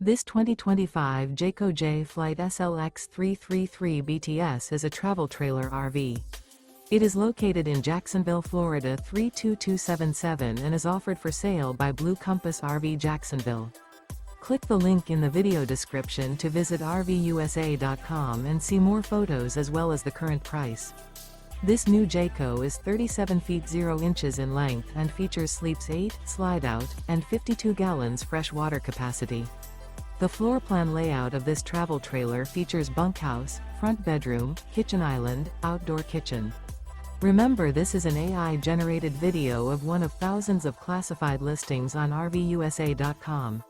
This 2025 Jayco Jay Flight SLX 333 BTS is a travel trailer RV. It is located in Jacksonville, Florida 32277 and is offered for sale by Blue Compass RV Jacksonville. Click the link in the video description to visit RVUSA.com and see more photos as well as the current price. This new Jayco is 37 feet 0 inches in length and features sleeps 8, slide-out, and 52 gallons fresh water capacity. The floor plan layout of this travel trailer features bunkhouse, front bedroom, kitchen island, outdoor kitchen. Remember, this is an AI-generated video of one of thousands of classified listings on RVUSA.com.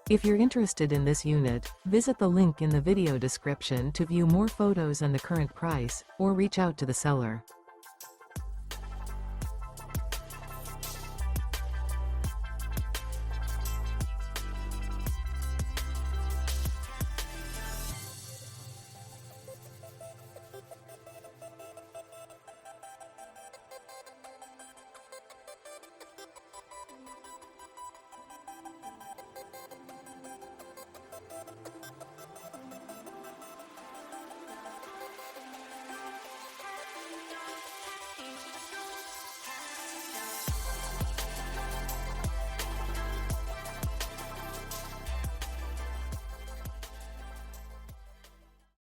If you're interested in this unit, visit the link in the video description to view more photos and the current price, or reach out to the seller.